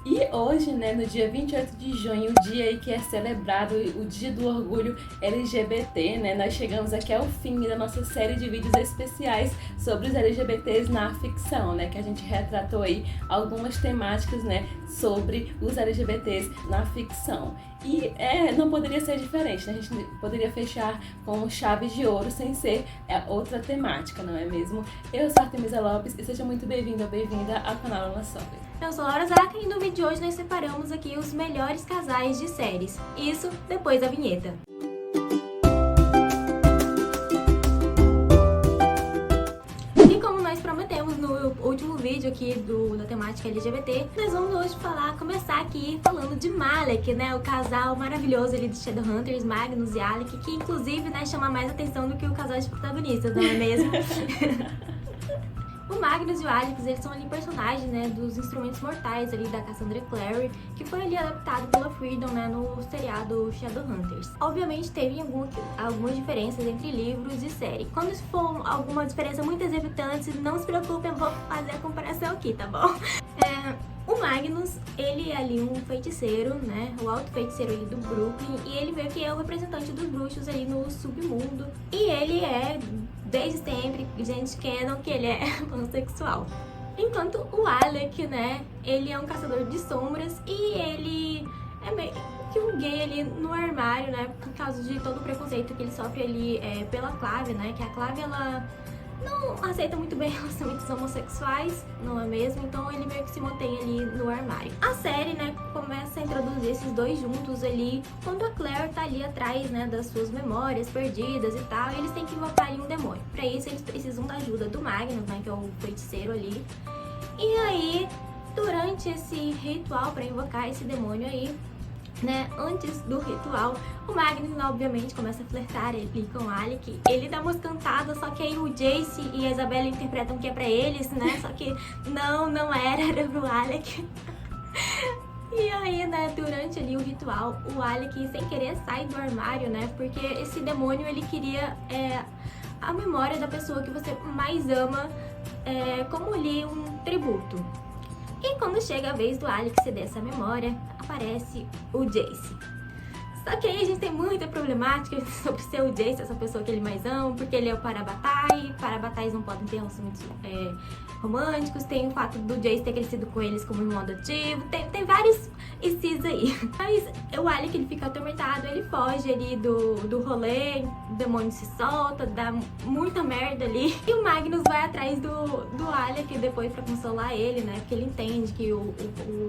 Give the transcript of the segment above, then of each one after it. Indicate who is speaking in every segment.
Speaker 1: E hoje, né, no dia 28 de junho, o dia aí que é celebrado o Dia do Orgulho LGBT, né, nós chegamos aqui ao fim da nossa série de vídeos especiais sobre os LGBTs na ficção, né, que a gente retratou aí algumas temáticas, né, sobre os LGBTs na ficção. E não poderia ser diferente, né? A gente poderia fechar com chaves de ouro sem ser outra temática, não é mesmo? Eu sou a Artemisa Lopes e seja muito bem-vindo ou bem-vinda ao canal Luna Sobre.
Speaker 2: Eu sou a Laura Zaca e no vídeo de hoje nós separamos aqui os melhores casais de séries. Isso depois da vinheta. E como nós prometemos no último vídeo aqui da temática LGBT, nós vamos hoje começar aqui falando de Malek, né? O casal maravilhoso ali de Shadowhunters, Magnus e Alec, que inclusive, né, chama mais atenção do que o casal de protagonistas, não é mesmo? O Magnus e o Alex, eles são ali personagens, né, dos Instrumentos Mortais ali da Cassandra Clare, que foi ali adaptado pela Freedom, né, no seriado Shadowhunters. Obviamente teve algumas diferenças entre livros e série. Quando for alguma diferença muito exorbitante, não se preocupem, eu vou fazer a comparação aqui, tá bom? O Magnus, ele é ali um feiticeiro, né, o alto feiticeiro ali do Brooklyn, e ele meio que é o representante dos bruxos ali no submundo, e ele é, desde sempre, gente canon, que ele é pansexual. Enquanto o Alec, né, ele é um caçador de sombras, e ele é meio que um gay ali no armário, né, por causa de todo o preconceito que ele sofre ali pela Clave, né, que a Clave, ela não aceita muito bem relacionamentos homossexuais, não é mesmo? Então ele meio que se mantém ali no armário. A série, né, começa a introduzir esses dois juntos ali, quando a Claire tá ali atrás, né, das suas memórias perdidas e tal, e eles têm que invocar ali um demônio. Pra isso eles precisam da ajuda do Magnus, né, que é o feiticeiro ali. E aí, durante esse ritual pra invocar esse demônio aí, né, antes do ritual, o Magnus, obviamente, começa a flertar ali com o Alec. Ele dá umas cantadas, só que aí o Jace e a Isabella interpretam que é pra eles, né? Só que não era pro Alec. E aí, né, durante ali o ritual, o Alec, sem querer, sai do armário, né? Porque esse demônio, ele queria a memória da pessoa que você mais ama, como ali um tributo. E quando chega a vez do Alec ceder essa memória, aparece o Jace. Só que aí a gente tem muita problemática sobre ser o Jace, essa pessoa que ele mais ama, porque ele é o Parabatais não podem ter relacionamentos românticos, tem o fato do Jace ter crescido com eles como irmão adotivo, tem vários ICs aí. Mas o Alec, ele fica atormentado, ele foge ali do rolê, o demônio se solta, dá muita merda ali. E o Magnus vai atrás do Alec depois pra consolar ele, né, porque ele entende que o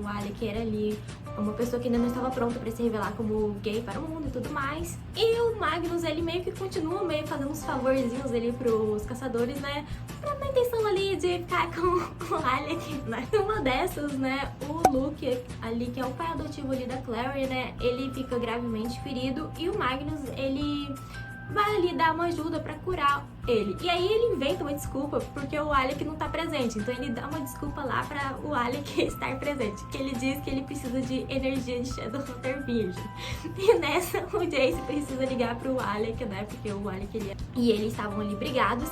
Speaker 2: Alec era ali uma pessoa que ainda não estava pronta pra se revelar como gay para o mundo e tudo mais. E o Magnus, ele meio que continua fazendo uns favorzinhos ali pros caçadores, né, na intenção ali de ficar com o Alec, né. Uma dessas, né, o Luke ali, que é o pai adotivo ali da Clary, né, ele fica gravemente ferido e o Magnus, ele vai ali dar uma ajuda pra curar ele. E aí ele inventa uma desculpa porque o Alec não tá presente. Então ele dá uma desculpa lá pra o Alec estar presente. Que ele diz que ele precisa de energia de Shadowhunter virgem. E nessa o Jace precisa ligar pro Alec, né? Porque o Alec e ele estavam ali brigados.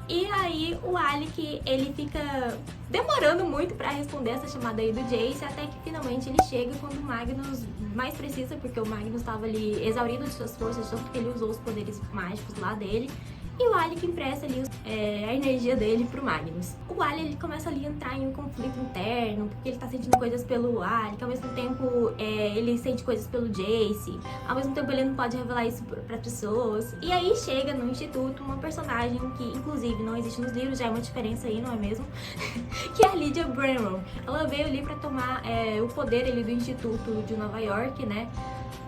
Speaker 2: E aí o Alec, ele fica demorando muito pra responder essa chamada aí do Jace, até que finalmente ele chega quando o Magnus mais precisa, porque o Magnus estava ali exaurido de suas forças, só porque ele usou os poderes mágicos lá dele. E o Alec empresta ali a energia dele pro Magnus. O Alec, ele começa ali a entrar em um conflito interno, porque ele tá sentindo coisas pelo Alec, ao mesmo tempo ele sente coisas pelo Jace, ao mesmo tempo ele não pode revelar isso para pessoas. E aí chega no instituto uma personagem que inclusive não existe nos livros, já é uma diferença aí, não é mesmo? Que é a Lydia Bramwell. Ela veio ali pra tomar o poder ali do instituto de Nova York, né?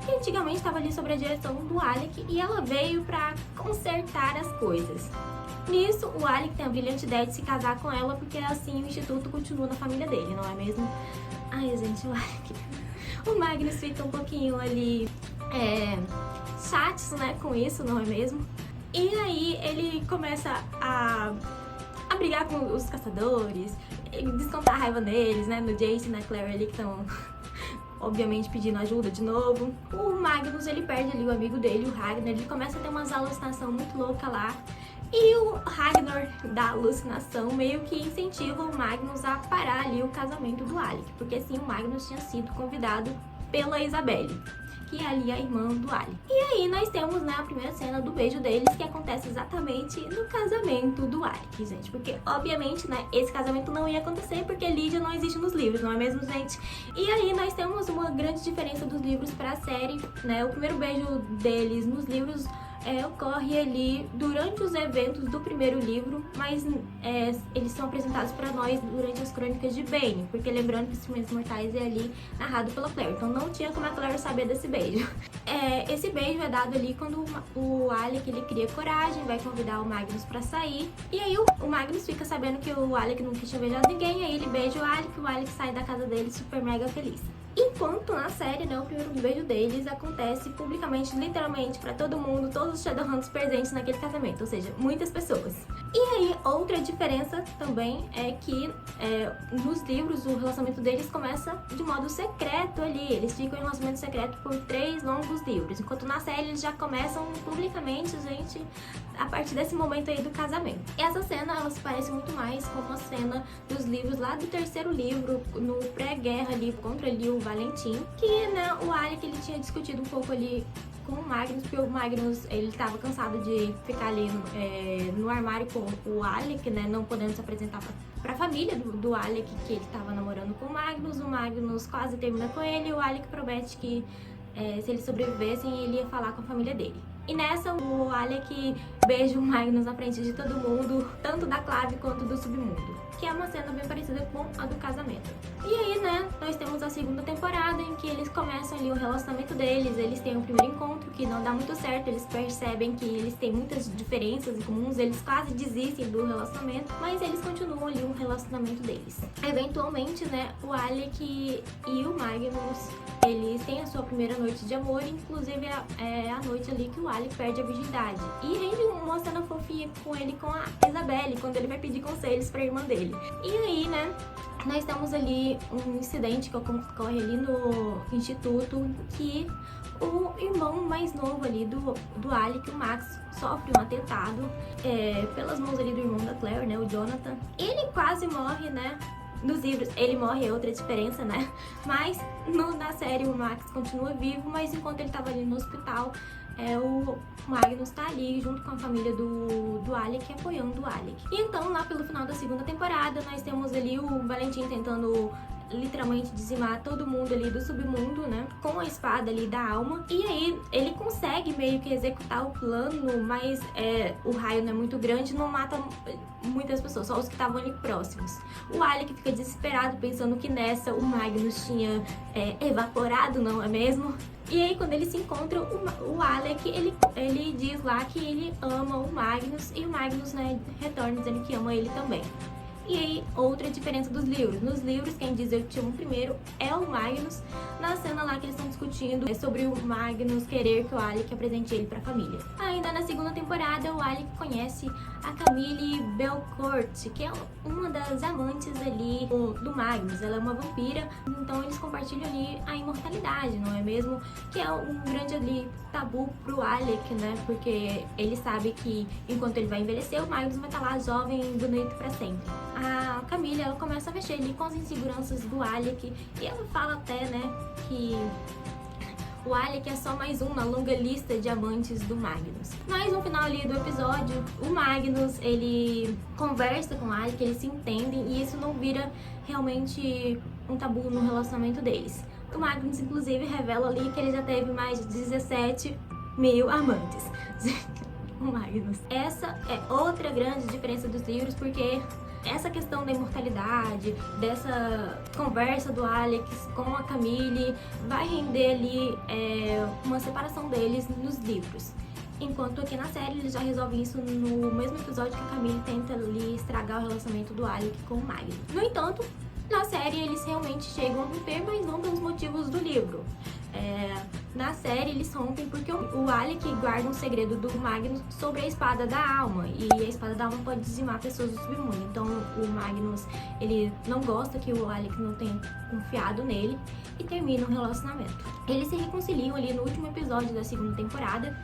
Speaker 2: Que antigamente estava ali sobre a direção do Alec, e ela veio pra consertar as coisas. Nisso, o Alec tem a brilhante ideia de se casar com ela, porque assim o instituto continua na família dele, não é mesmo? Ai, gente, o Alec... O Magnus fica um pouquinho ali chato, né, com isso, não é mesmo? E aí ele começa a brigar com os caçadores, descontar a raiva neles, né, no Jace e na Claire ali, que estão obviamente pedindo ajuda de novo. O Magnus, ele perde ali o amigo dele, o Ragnar, ele começa a ter umas alucinação muito louca lá. E o Ragnar da alucinação meio que incentiva o Magnus a parar ali o casamento do Alec, porque assim o Magnus tinha sido convidado pela Isabelle, que é ali a irmã do Alec. E aí nós temos, né, a primeira cena do beijo deles, que acontece exatamente no casamento do Alec, gente. Porque, obviamente, né, esse casamento não ia acontecer porque Lídia não existe nos livros, não é mesmo, gente? E aí nós temos uma grande diferença dos livros para a série, né? O primeiro beijo deles nos livros ocorre ali durante os eventos do primeiro livro, mas eles são apresentados para nós durante as crônicas de Bane, porque lembrando que os Instrumentos Mortais é ali narrado pela Claire, então não tinha como a Claire saber desse beijo. Esse beijo é dado ali quando o Alec ele cria coragem, vai convidar o Magnus para sair, e aí o Magnus fica sabendo que o Alec nunca tinha beijado ninguém, e aí ele beija o Alec sai da casa dele super mega feliz. Enquanto na série, né, o primeiro beijo deles acontece publicamente, literalmente, pra todo mundo, todos os Shadowhunters presentes naquele casamento, ou seja, muitas pessoas. E aí, outra diferença também é que nos livros o relacionamento deles começa de modo secreto ali, eles ficam em relacionamento secreto por 3 longos livros, enquanto na série eles já começam publicamente, gente, a partir desse momento aí do casamento. E essa cena, ela se parece muito mais com uma cena dos livros lá do terceiro livro, no pré-guerra ali, contra ali o Valentim, que, né, o Alec ele tinha discutido um pouco ali com o Magnus, porque o Magnus ele tava cansado de ficar ali no armário com o Alec, né, não podendo se apresentar pra família do Alec, que ele tava namorando com o Magnus quase termina com ele, e o Alec promete que se eles sobrevivessem, ele ia falar com a família dele. E nessa, o Alec beija o Magnus na frente de todo mundo, tanto da Clave quanto do Submundo, que é uma cena bem parecida com a do casamento. E aí, né, nós temos a segunda temporada em que eles começam ali o relacionamento deles, eles têm um primeiro encontro que não dá muito certo, eles percebem que eles têm muitas diferenças em comuns, eles quase desistem do relacionamento, mas eles continuam ali o relacionamento deles. Eventualmente, né, o Alec e o Magnus, eles têm a sua primeira noite de amor, inclusive é a noite ali que o Alec perde a virgindade. E rende uma cena fofinha com ele com a Isabelle, quando ele vai pedir conselhos pra irmã dele. E aí, né, nós temos ali um incidente que ocorre ali no instituto, que o irmão mais novo ali do Alec, o Max, sofre um atentado pelas mãos ali do irmão da Claire, né, o Jonathan. Ele quase morre, né? Nos livros ele morre, é outra diferença, né? Mas na série o Max continua vivo, mas enquanto ele tava ali no hospital, o Magnus tá ali junto com a família do Alec, apoiando o Alec. E então, lá pelo final da segunda temporada, nós temos ali o Valentim tentando literalmente dizimar todo mundo ali do submundo, né, com a espada ali da alma. E aí ele consegue meio que executar o plano, mas o raio não é muito grande, não mata muitas pessoas, só os que estavam ali próximos. O Alec fica desesperado pensando que nessa o Magnus tinha evaporado, não é mesmo? E aí quando eles se encontram, o Alec, ele diz lá que ele ama o Magnus, e o Magnus, né, retorna dizendo que ama ele também. E aí, outra diferença dos livros. Nos livros, quem diz eu te amo primeiro é o Magnus. Na cena lá que eles estão discutindo sobre o Magnus querer que o Alec apresente ele pra família. Ainda na segunda temporada, o Alec conhece a Camille Belcourt, que é uma das amantes ali do Magnus. Ela é uma vampira, então eles compartilham ali a imortalidade, não é mesmo? Que é um grande ali tabu pro Alec, né? Porque ele sabe que enquanto ele vai envelhecer, o Magnus vai estar lá jovem e bonito pra sempre. A Camille, ela começa a mexer ali com as inseguranças do Alec, e ela fala até, né, que o Alec é só mais um na longa lista de amantes do Magnus. Mas no final ali do episódio, o Magnus, ele conversa com o Alec, eles se entendem, e isso não vira realmente um tabu no relacionamento deles. O Magnus, inclusive, revela ali que ele já teve mais de 17 mil amantes. O Magnus. Essa é outra grande diferença dos livros, porque essa questão da imortalidade, dessa conversa do Alex com a Camille, vai render ali uma separação deles nos livros. Enquanto aqui na série eles já resolvem isso no mesmo episódio que a Camille tenta ali estragar o relacionamento do Alec com o Magnus. No entanto, na série eles realmente chegam a romper, mas não pelos motivos do livro. Na série eles rompem porque o Alec guarda um segredo do Magnus sobre a espada da alma, e a espada da alma pode dizimar pessoas do submundo. Então o Magnus, ele não gosta que o Alec não tenha confiado nele e termina o relacionamento. Eles se reconciliam ali no último episódio da segunda temporada,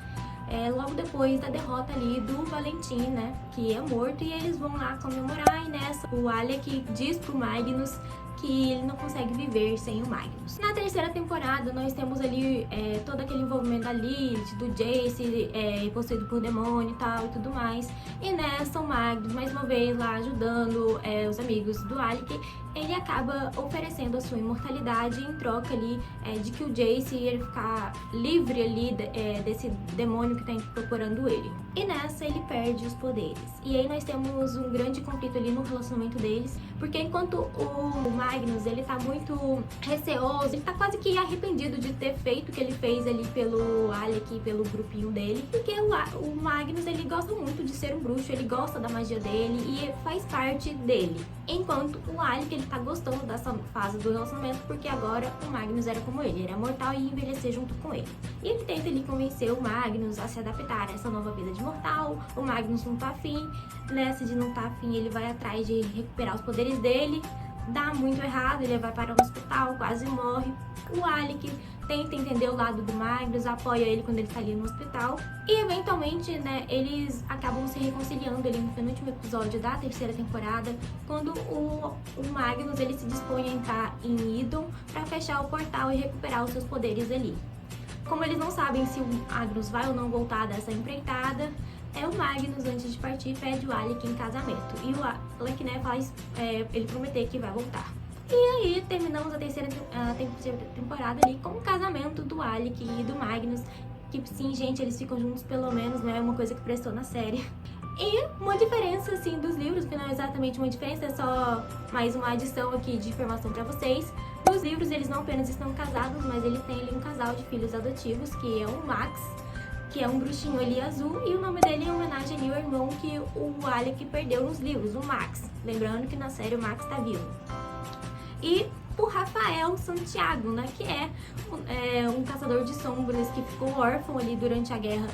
Speaker 2: logo depois da derrota ali do Valentim, né, que é morto, e eles vão lá comemorar, e nessa o Alec diz pro Magnus que ele não consegue viver sem o Magnus. Na terceira temporada, nós temos ali todo aquele envolvimento da Lilith, do Jace, possuído por demônio e tal e tudo mais. E nessa, o Magnus, mais uma vez lá ajudando os amigos do Alec, ele acaba oferecendo a sua imortalidade em troca ali de que o Jace ia ficar livre ali desse demônio que tá procurando ele. E nessa, ele perde os poderes. E aí nós temos um grande conflito ali no relacionamento deles, porque enquanto o Magnus, ele tá muito receoso, ele tá quase que arrependido de ter feito o que ele fez ali pelo Alec e pelo grupinho dele, porque o Magnus, ele gosta muito de ser um bruxo, ele gosta da magia dele e faz parte dele. Enquanto o Alec, ele tá gostando dessa fase do relacionamento, porque agora o Magnus era como ele era mortal e ia envelhecer junto com ele. E ele tenta ali convencer o Magnus a se adaptar a essa nova vida de mortal. O Magnus não tá afim, nessa de não tá afim, ele vai atrás de recuperar os poderes dele. Dá muito errado, ele vai para um hospital, quase morre. O Alec tenta entender o lado do Magnus, apoia ele quando ele tá ali no hospital. E eventualmente, né, eles acabam se reconciliando ali no penúltimo episódio da terceira temporada, quando o Magnus, ele se dispõe a entrar em Idon para fechar o portal e recuperar os seus poderes ali. Como eles não sabem se o Magnus vai ou não voltar dessa empreitada, o Magnus, antes de partir, pede o Alec em casamento. E o Alec, né, faz ele prometer que vai voltar. E aí, terminamos a terceira temporada ali com o casamento do Alec e do Magnus. Que sim, gente, eles ficam juntos pelo menos, né? É uma coisa que prestou na série. E uma diferença, assim, dos livros, que não é exatamente uma diferença, é só mais uma adição aqui de informação pra vocês. Nos livros, eles não apenas estão casados, mas ele tem ali um casal de filhos adotivos, que é o Max, que é um bruxinho ali azul, e o nome dele é em homenagem ali ao irmão que o Alec perdeu nos livros, o Max. Lembrando que na série o Max tá vivo. E o Rafael Santiago, né, que é um caçador de sombras que ficou órfão ali durante a guerra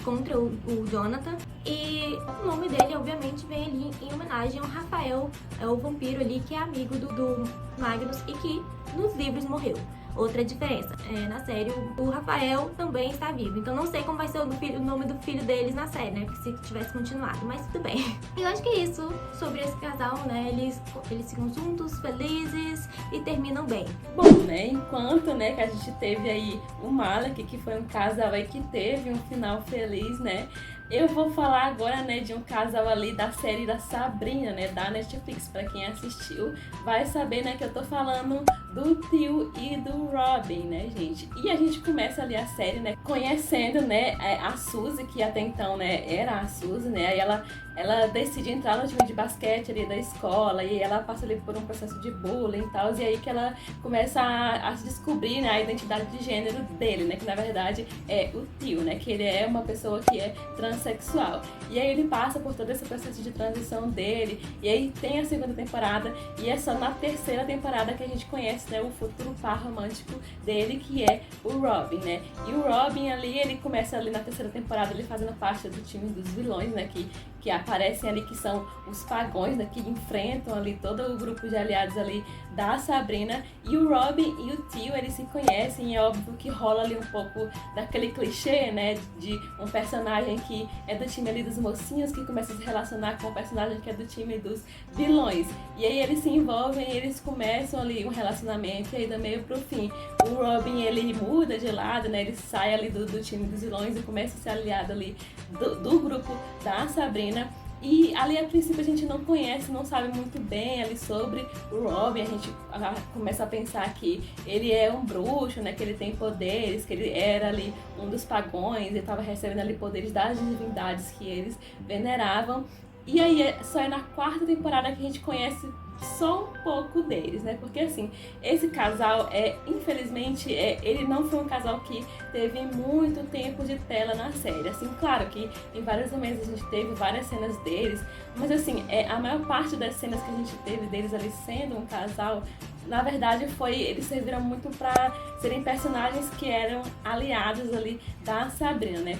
Speaker 2: contra o Jonathan. E o nome dele, obviamente, vem ali em homenagem ao Rafael, o vampiro ali, que é amigo do Magnus e que nos livros morreu. Outra diferença, na série o Rafael também está vivo, então não sei como vai ser o nome do filho deles na série, né, se tivesse continuado, mas tudo bem. E eu acho que é isso sobre esse casal, né, eles ficam juntos, felizes e terminam bem.
Speaker 1: Bom, né, enquanto, né, que a gente teve aí o Malek, que foi um casal aí que teve um final feliz, né, eu vou falar agora, né, de um casal ali da série da Sabrina, né, da Netflix. Pra quem assistiu, vai saber, né, que eu tô falando do Theo e do Robin, né, gente? E a gente começa ali a série, né, conhecendo, né, a Suzy, que até então, né, era a Suzy, né, aí ela decide entrar no time de basquete ali da escola, e ela passa ali por um processo de bullying e tal, e aí que ela começa a se descobrir, né, a identidade de gênero dele, né, que na verdade é o Theo, né, que ele é uma pessoa que é transexual. E aí ele passa por todo esse processo de transição dele, e aí tem a segunda temporada, e é só na terceira temporada que a gente conhece, né, o futuro par romântico dele, que é o Robin, né, e o Robin ali, ele começa ali na terceira temporada, ele fazendo parte do time dos vilões, né, que aparecem ali, que são os pagões, né, que enfrentam ali todo o grupo de aliados ali da Sabrina. E o Robin e o Theo, eles se conhecem, e é óbvio que rola ali um pouco daquele clichê, né, de um personagem que é do time ali dos mocinhos, que começa a se relacionar com um personagem que é do time dos vilões. E aí eles se envolvem, e eles começam ali um relacionamento, e aí do meio pro fim, o Robin, ele muda de lado, né, ele sai ali do time dos vilões e começa a ser aliado ali do grupo da Sabrina. E ali a princípio a gente não conhece, não sabe muito bem ali sobre o Robin. A gente começa a pensar que ele é um bruxo, né, que ele tem poderes, que ele era ali um dos pagões e estava recebendo ali poderes das divindades que eles veneravam. E aí só é na quarta temporada que a gente conhece só um pouco deles, né? Porque assim, esse casal infelizmente, ele não foi um casal que teve muito tempo de tela na série. Assim, claro que em vários momentos a gente teve várias cenas deles, mas assim, a maior parte das cenas que a gente teve deles ali sendo um casal, na verdade eles serviram muito para serem personagens que eram aliados ali da Sabrina, né?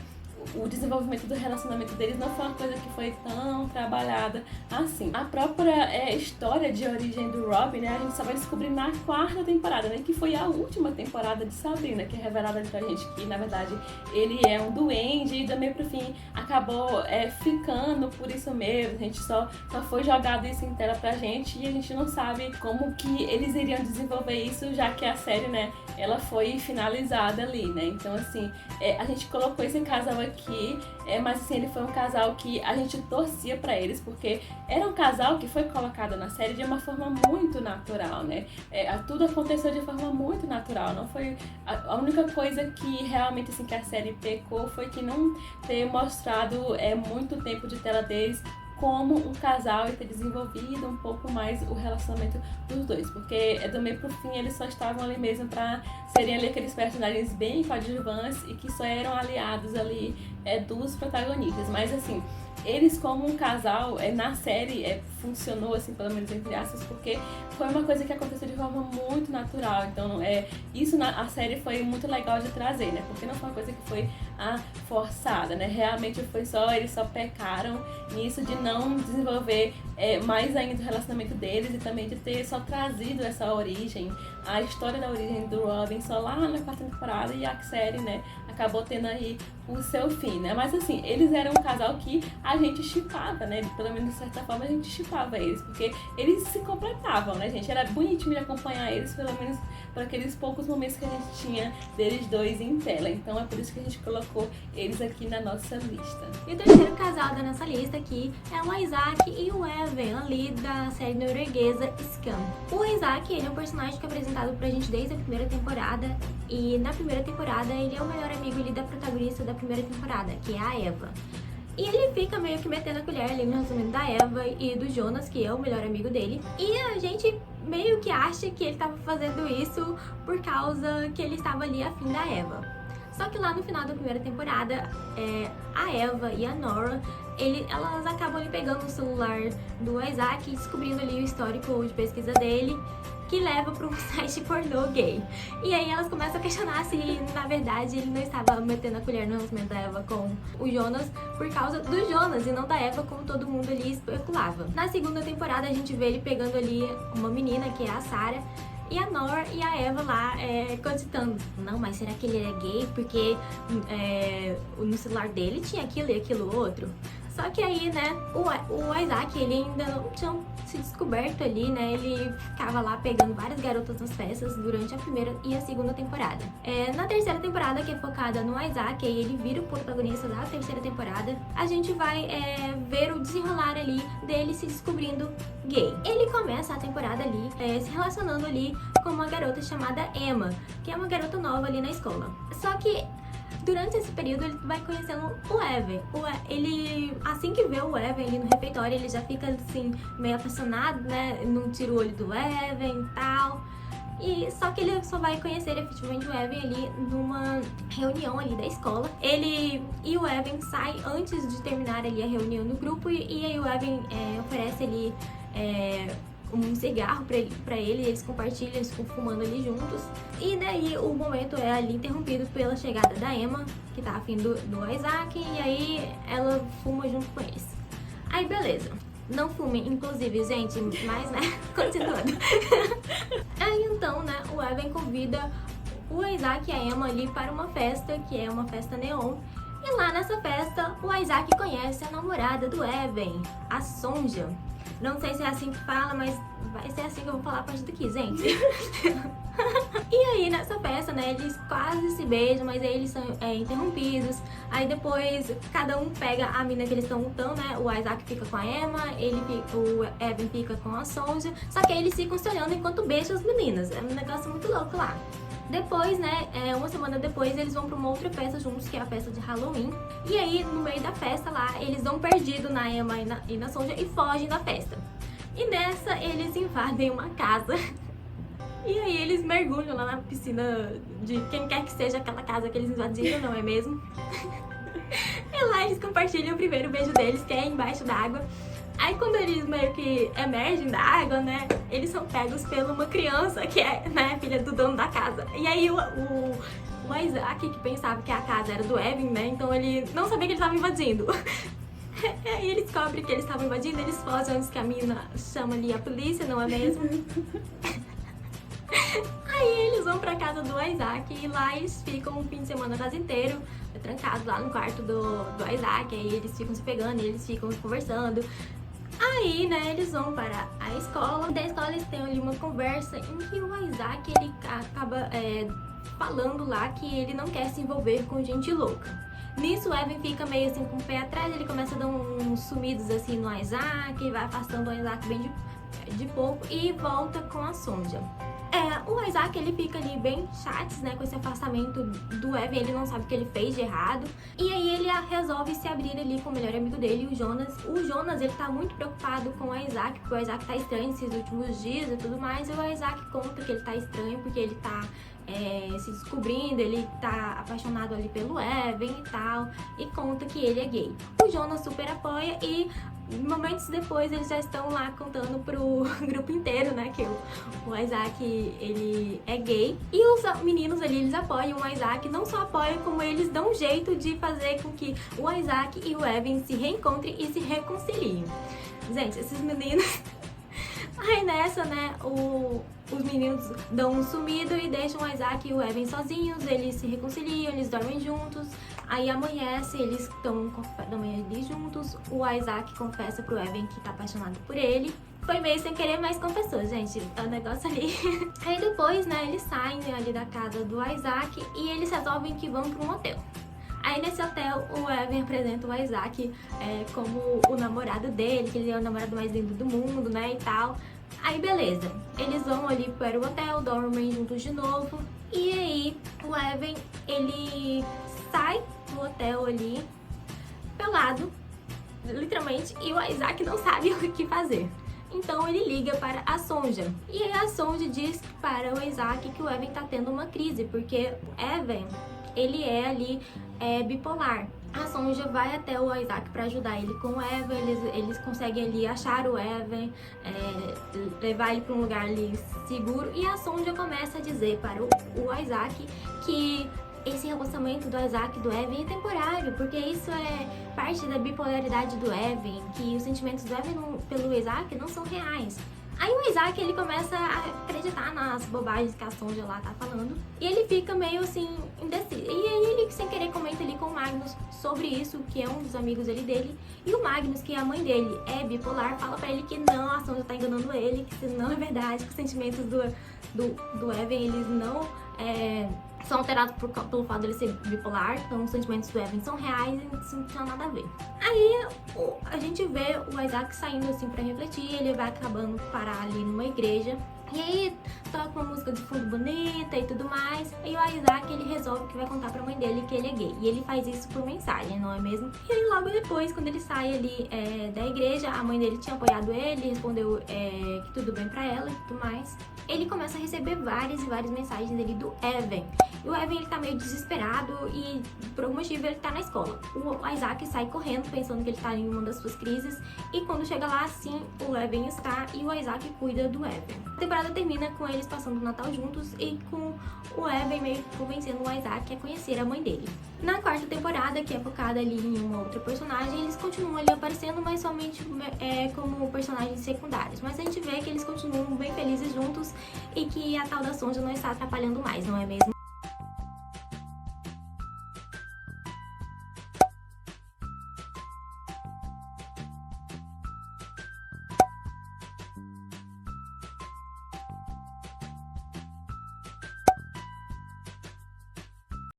Speaker 1: o desenvolvimento do relacionamento deles não foi uma coisa que foi tão trabalhada assim. A própria história de origem do Robin, né, a gente só vai descobrir na 4ª temporada, né, que foi a última temporada de Sabrina, que é revelada pra gente que, na verdade, ele é um duende e também pro fim acabou ficando por isso mesmo. A gente só foi jogado isso em tela pra gente e a gente não sabe como que eles iriam desenvolver isso, já que a série, né, ela foi finalizada ali, né. Então, assim, a gente colocou esse casal aqui, mas assim, ele foi um casal que a gente torcia pra eles, porque era um casal que foi colocado na série de uma forma muito natural, né? Tudo aconteceu de forma muito natural, não foi... A única coisa que realmente, assim, que a série pecou foi que não ter mostrado muito tempo de tela deles como um casal e ter desenvolvido um pouco mais o relacionamento dos dois, porque do meio pro fim eles só estavam ali mesmo pra serem ali aqueles personagens bem coadjuvantes e que só eram aliados ali dos protagonistas, mas assim, eles como um casal na série funcionou assim, pelo menos entre aspas, porque foi uma coisa que aconteceu de forma muito natural. Então isso a série foi muito legal de trazer, né? Porque não foi uma coisa que foi forçada, né? Realmente foi eles só pecaram nisso de não desenvolver mais ainda o relacionamento deles e também de ter só trazido essa origem, a história da origem do Robin só lá na 4ª temporada, e a série, né, acabou tendo aí o seu fim, né? Mas assim, eles eram um casal que a gente shippava, né? Pelo menos de certa forma a gente shippava eles, porque eles se completavam, né, gente? Era bonitinho de acompanhar eles, pelo menos por aqueles poucos momentos que a gente tinha deles dois em tela. Então é por isso que a gente colocou eles aqui na nossa lista.
Speaker 2: E o terceiro casal da nossa lista aqui é o Isaac e o Evan, ali da série norueguesa Skam. O Isaac, ele é um personagem que é apresentado pra gente desde a 1ª temporada, e na 1ª temporada ele é o melhor amigo ali da protagonista da 1ª temporada, que é a Eva. E ele fica meio que metendo a colher ali no relacionamento da Eva e do Jonas, que é o melhor amigo dele. E a gente meio que acha que ele estava fazendo isso por causa que ele estava ali afim da Eva. Só que lá no final da 1ª temporada, a Eva e a Nora, elas acabam ali pegando o celular do Isaac e descobrindo ali o histórico de pesquisa dele, que leva para um site pornô gay. E aí elas começam a questionar se, na verdade, ele não estava metendo a colher no relacionamento da Eva com o Jonas por causa do Jonas e não da Eva, como todo mundo ali especulava. Na 2ª temporada a gente vê ele pegando ali uma menina, que é a Sarah, e a Nora e a Eva lá cogitando. Não, mas será que ele é gay? Porque no celular dele tinha aquilo e aquilo outro. Só que aí, né, o Isaac, ele ainda não tinha se descoberto ali, né, ele ficava lá pegando várias garotas nas festas durante a 1ª e a 2ª temporada. Na 3ª temporada, que é focada no Isaac, e ele vira o protagonista da 3ª temporada, a gente vai ver o desenrolar ali dele se descobrindo gay. Ele começa a temporada ali se relacionando ali com uma garota chamada Emma, que é uma garota nova ali na escola. Só que durante esse período ele vai conhecendo o Evan. Ele, assim que vê o Evan ali no refeitório, ele já fica assim, meio apaixonado, né? Não tira o olho do Evan e tal. Só que ele só vai conhecer efetivamente o Evan ali numa reunião ali da escola. Ele e o Evan saem antes de terminar ali a reunião no grupo, e aí o Evan oferece ali um cigarro pra ele, eles compartilham, eles ficam fumando ali juntos. E daí o momento é ali interrompido pela chegada da Emma, que tá afim do Isaac, e aí ela fuma junto com eles. Aí beleza, não fumem, inclusive, gente, mas né, continuando. Aí então, né, o Evan convida o Isaac e a Emma ali para uma festa, que é uma festa neon. E lá nessa festa, o Isaac conhece a namorada do Evan, a Sonja. Não sei se é assim que fala, mas vai ser assim que eu vou falar a partir daqui, gente. E aí, nessa festa, né, eles quase se beijam, mas aí eles são interrompidos. Aí depois, cada um pega a mina que eles estão lutando, né? O Isaac fica com a Emma, o Evan fica com a Sonja. Só que aí eles ficam se olhando enquanto beijam as meninas. É um negócio muito louco lá. Depois, né, uma semana depois, eles vão pra uma outra festa juntos, que é a festa de Halloween. E aí, no meio da festa lá, eles dão perdido na Emma e na Sonja e fogem da festa. E nessa, eles invadem uma casa. E aí, eles mergulham lá na piscina de quem quer que seja aquela casa que eles invadiram, não é mesmo? E lá, eles compartilham o primeiro beijo deles, que é embaixo d'água. Aí quando eles meio que emergem da água, né, eles são pegos por uma criança que é, né, filha do dono da casa. E aí o O Isaac, que pensava que a casa era do Evan, né? Então ele não sabia que ele estava invadindo. Aí ele descobre que eles estavam invadindo, eles fogem antes que a menina chama ali a polícia, não é mesmo? Aí eles vão pra casa do Isaac e lá eles ficam um fim de semana quase inteiro trancados lá no quarto do Isaac. Aí eles ficam se pegando, eles ficam conversando. Aí, né, eles vão para a escola. Da escola eles têm ali uma conversa em que o Isaac, ele acaba falando lá que ele não quer se envolver com gente louca. Nisso o Evan fica meio assim com o pé atrás, ele começa a dar uns sumidos assim no Isaac, vai afastando o Isaac bem de pouco e volta com a Sonja. O Isaac, ele fica ali bem chato, né, com esse afastamento do Evan, ele não sabe o que ele fez de errado. E aí ele resolve se abrir ali com o melhor amigo dele, o Jonas. O Jonas, ele tá muito preocupado com o Isaac, porque o Isaac tá estranho esses últimos dias e tudo mais. E o Isaac conta que ele tá estranho porque ele tá se descobrindo, ele tá apaixonado ali pelo Evan e tal, e conta que ele é gay. O Jonas super apoia e momentos depois eles já estão lá contando pro grupo inteiro, né, que o Isaac, ele é gay. E os meninos ali, eles apoiam o Isaac, não só apoiam, como eles dão um jeito de fazer com que o Isaac e o Evan se reencontrem e se reconciliem. Gente, esses meninos... Aí nessa, né, os meninos dão um sumido e deixam o Isaac e o Evan sozinhos, eles se reconciliam, eles dormem juntos. Aí amanhece, eles tomam um café da manhã ali juntos, o Isaac confessa pro Evan que tá apaixonado por ele. Foi meio sem querer, mas confessou, gente, é um negócio ali. Aí depois, né, eles saem ali da casa do Isaac e eles resolvem que vão pra um hotel. Aí nesse hotel o Evan apresenta o Isaac como o namorado dele, que ele é o namorado mais lindo do mundo, né, e tal. Aí beleza, eles vão ali para o hotel, dormem juntos de novo. E aí o Evan, ele sai do hotel ali, pelado, literalmente, e o Isaac não sabe o que fazer. Então ele liga para a Sonja. E aí a Sonja diz para o Isaac que o Evan tá tendo uma crise, porque o Evan, ele é ali bipolar. A Sonja vai até o Isaac para ajudar ele com o Evan, eles conseguem ali achar o Evan, levar ele para um lugar ali seguro. E a Sonja começa a dizer para o Isaac que esse relacionamento do Isaac e do Evan é temporário, porque isso é parte da bipolaridade do Evan, que os sentimentos do Evan pelo Isaac não são reais. Aí o Isaac, ele começa a acreditar nas bobagens que a Sonja lá tá falando, e ele fica meio assim, indeciso. E aí ele, sem querer, comenta ali com o Magnus sobre isso, que é um dos amigos dele, e o Magnus, que a mãe dele é bipolar, fala pra ele que não, a Sonja tá enganando ele, que isso não é verdade, que os sentimentos do Evan, eles não são alterados pelo fato dele ser bipolar, então os sentimentos do Evan são reais e isso não tem nada a ver. Aí a gente vê o Isaac saindo assim pra refletir, ele vai acabando parar ali numa igreja. E aí toca uma música de fundo bonita e tudo mais. E o Isaac, ele resolve que vai contar pra mãe dele que ele é gay. E ele faz isso por mensagem, não é mesmo? E aí logo depois, quando ele sai ali da igreja, a mãe dele tinha apoiado ele, respondeu que tudo bem pra ela e tudo mais. Ele começa a receber várias e várias mensagens dele do Evan. E o Evan, ele tá meio desesperado e por algum motivo ele tá na escola. O Isaac sai correndo pensando que ele tá em uma das suas crises. E quando chega lá, sim, o Evan está e o Isaac cuida do Evan. A temporada termina com eles passando o Natal juntos e com o Evan meio convencendo o Isaac a conhecer a mãe dele. Na quarta temporada, que é focada ali em uma outra personagem, eles continuam ali aparecendo, mas somente como personagens secundários. Mas a gente vê que eles continuam bem felizes juntos e que a tal da Sonja não está atrapalhando mais, não é mesmo?